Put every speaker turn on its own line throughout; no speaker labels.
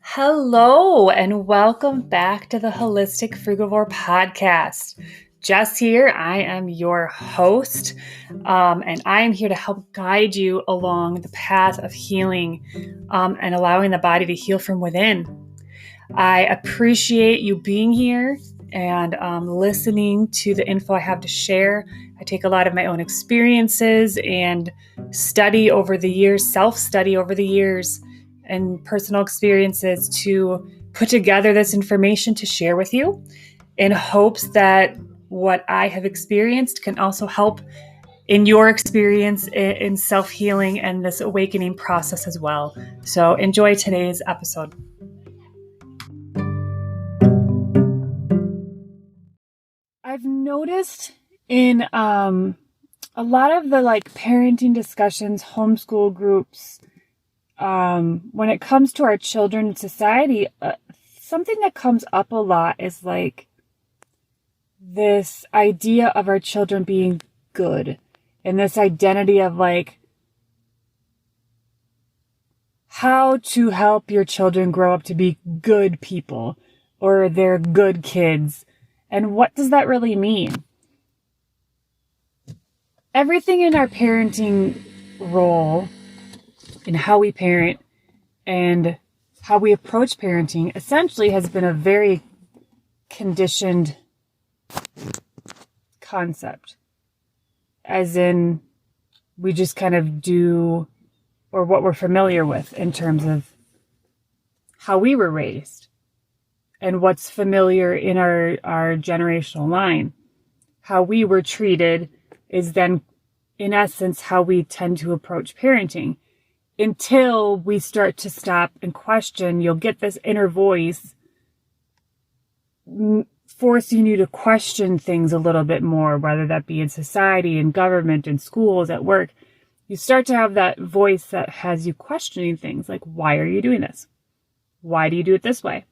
Hello, and welcome back to the Holistic Frugivore Podcast. Jess here. I am your host, and I am here to help guide you along the path of healing and allowing the body to heal from within. I appreciate you being here and listening to the info I have to share. I take a lot of my own experiences and study over the years, self-study over the years, and personal experiences to put together this information to share with you in hopes that what I have experienced can also help in your experience in self-healing and this awakening process as well. So enjoy today's episode. I've noticed in a lot of the parenting discussions, homeschool groups, when it comes to our children in society, something that comes up a lot is this idea of our children being good and this identity of how to help your children grow up to be good people or they're good kids. And what does that really mean? Everything in our parenting role and how we parent and how we approach parenting essentially has been a very conditioned concept. As in, we just kind of do or what we're familiar with in terms of how we were raised and what's familiar in our generational line. How we were treated is then, in essence, how we tend to approach parenting. Until we start to stop and question, you'll get this inner voice forcing you to question things a little bit more, whether that be in society, in government, in schools, at work. You start to have that voice that has you questioning things like, why are you doing this? Why do you do it this way?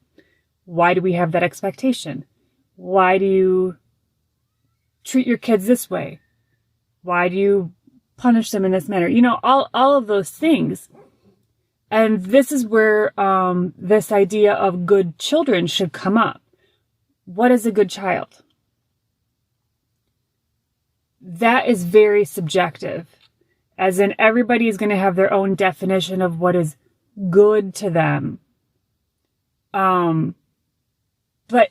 Why do we have that expectation? Why do you treat your kids this way? Why do you punish them in this manner? You know, all of those things. And this is where this idea of good children should come up. What is a good child? That is very subjective. As in, everybody is going to have their own definition of what is good to them. But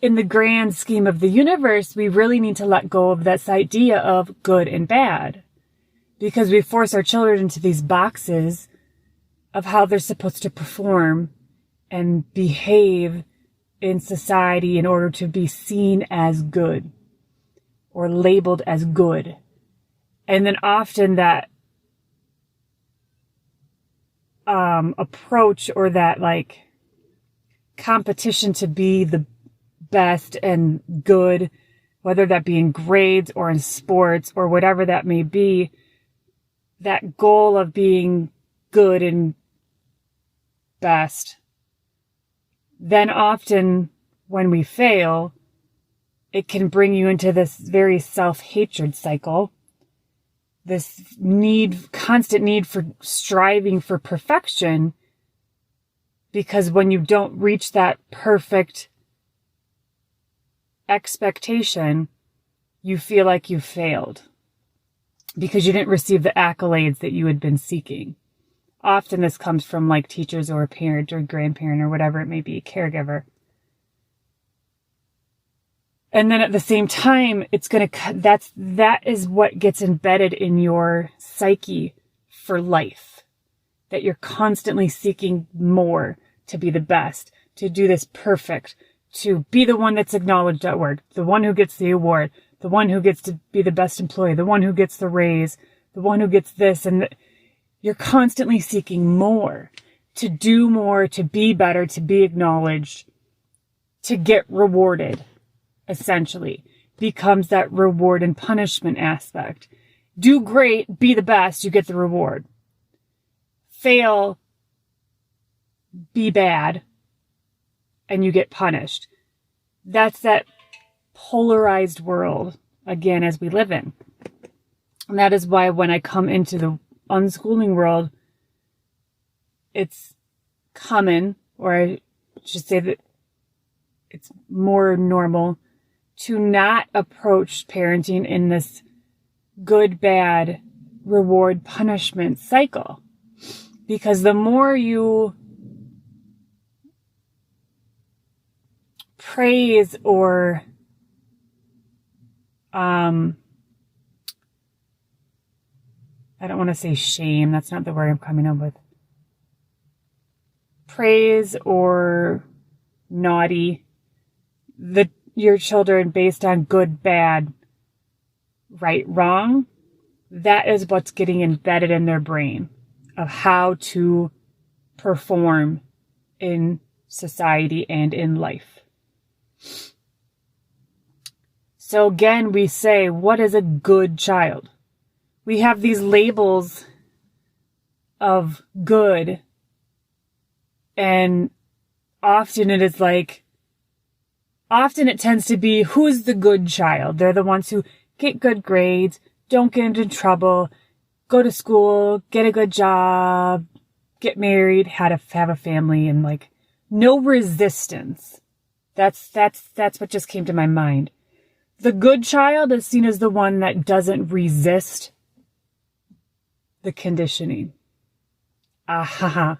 in the grand scheme of the universe, we really need to let go of this idea of good and bad. Because we force our children into these boxes of how they're supposed to perform and behave in society in order to be seen as good or labeled as good. And then often that approach or that competition to be the best and good, whether that be in grades or in sports or whatever that may be, that goal of being good and best, then often when we fail, it can bring you into this very self-hatred cycle, this constant need for striving for perfection, because when you don't reach that perfect expectation, you feel like you failed because you didn't receive the accolades that you had been seeking. Often this comes from teachers or a parent or grandparent or whatever it may be, caregiver. And then at the same time, that is what gets embedded in your psyche for life. That you're constantly seeking more, to be the best, to do this perfect, to be the one that's acknowledged at work, the one who gets the award, the one who gets to be the best employee, the one who gets the raise, the one who gets this. And you're constantly seeking more, to do more, to be better, to be acknowledged, to get rewarded, essentially. Becomes that reward and punishment aspect. Do great, be the best, you get the reward. Fail, be bad, and you get punished. That's that polarized world, again, as we live in. And that is why when I come into the unschooling world, it's common, or I should say that it's more normal, to not approach parenting in this good, bad, reward, punishment cycle. Because the more you praise or I don't want to say shame, that's not the word I'm coming up with. Praise or naughty your children based on good, bad, right, wrong, that is what's getting embedded in their brain of how to perform in society and in life. So again, we say, what is a good child? We have these labels of good, and often it tends to be, who's the good child? They're the ones who get good grades, don't get into trouble, go to school, get a good job, get married, have a family, and like no resistance. That's what just came to my mind. The good child is seen as the one that doesn't resist the conditioning. Aha.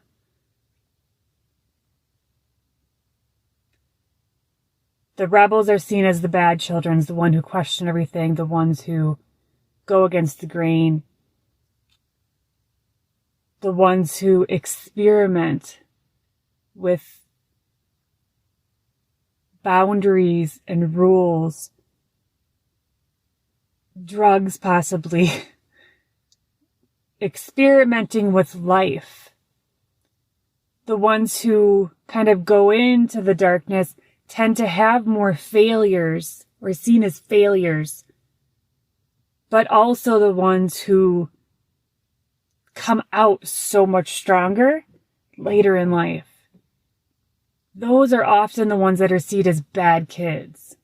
The rebels are seen as the bad children, the one who question everything, the ones who go against the grain, the ones who experiment with boundaries and rules, drugs possibly, experimenting with life. The ones who kind of go into the darkness tend to have more failures, or seen as failures, but also the ones who come out so much stronger later in life. Those are often the ones that are seen as bad kids.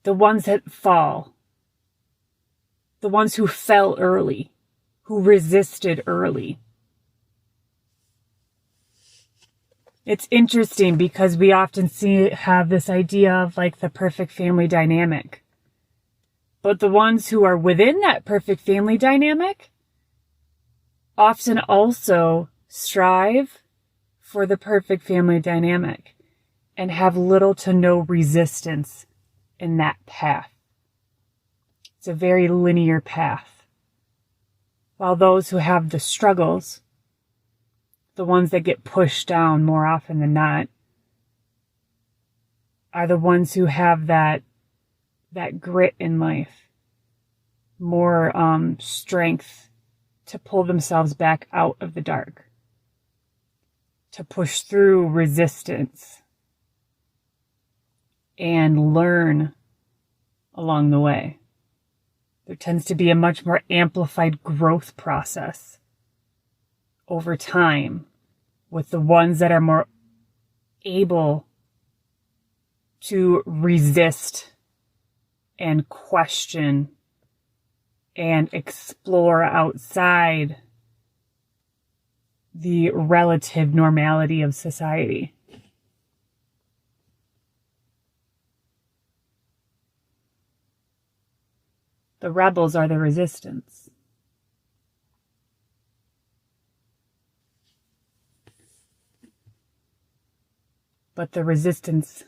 The ones that fall. The ones who fell early, who resisted early. It's interesting because we often have this idea of like the perfect family dynamic. But the ones who are within that perfect family dynamic often also strive for the perfect family dynamic and have little to no resistance in that path. It's a very linear path. While those who have the struggles, the ones that get pushed down more often than not, are the ones who have that grit in life, more strength to pull themselves back out of the dark, to push through resistance and learn along the way. There tends to be a much more amplified growth process over time with the ones that are more able to resist and question and explore outside the relative normality of society. The rebels are the resistance. But the resistance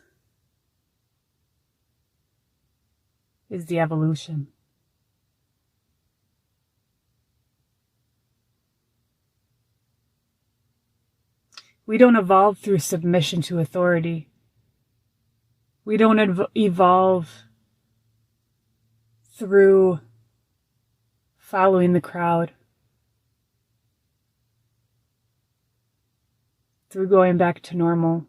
is the evolution. We don't evolve through submission to authority. We don't evolve through following the crowd, through going back to normal.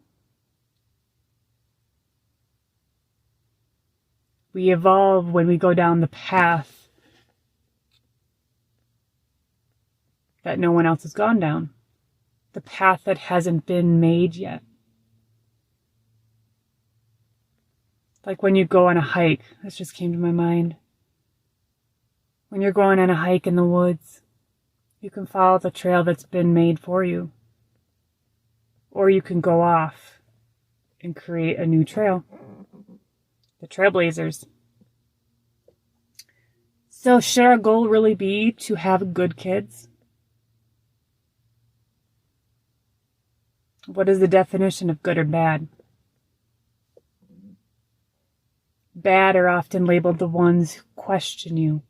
We evolve when we go down the path that no one else has gone down, the path that hasn't been made yet. Like when you go on a hike, this just came to my mind. When you're going on a hike in the woods, You can follow the trail that's been made for you. Or you can go off and create a new trail. The Trailblazers. So should our goal really be to have good kids? What is the definition of good or bad? Bad are often labeled the ones who question you,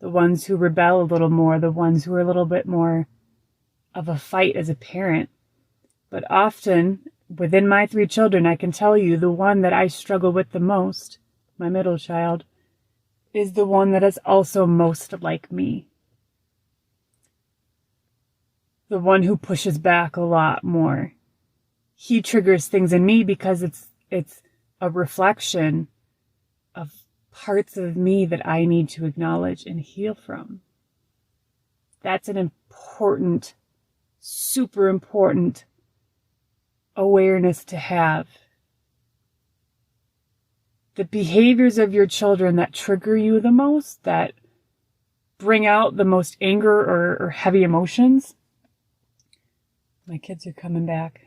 the ones who rebel a little more, the ones who are a little bit more of a fight as a parent. But often, within my 3 children, I can tell you the one that I struggle with the most, my middle child, is the one that is also most like me. The one who pushes back a lot more. He triggers things in me because it's a reflection of parts of me that I need to acknowledge and heal from. That's an important, super important awareness to have. The behaviors of your children that trigger you the most, that bring out the most anger or heavy emotions. My kids are coming back.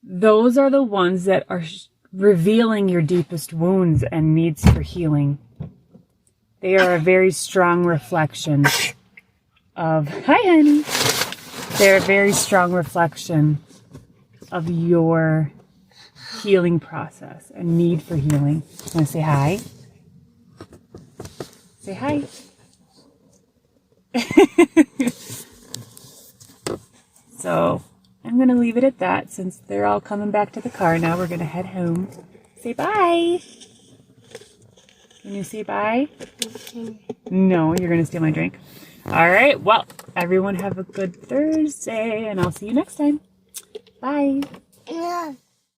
Those are the ones that are revealing your deepest wounds and needs for healing. They are a very strong reflection of, hi honey. They're a very strong reflection of your healing process and need for healing. Want to say hi? Say hi. So I'm going to leave it at that since they're all coming back to the car now. We're going to head home. Say bye. Can you say bye? No, you're going to steal my drink. All right. Well, everyone have a good Thursday and I'll see you next time. Bye.
Yeah.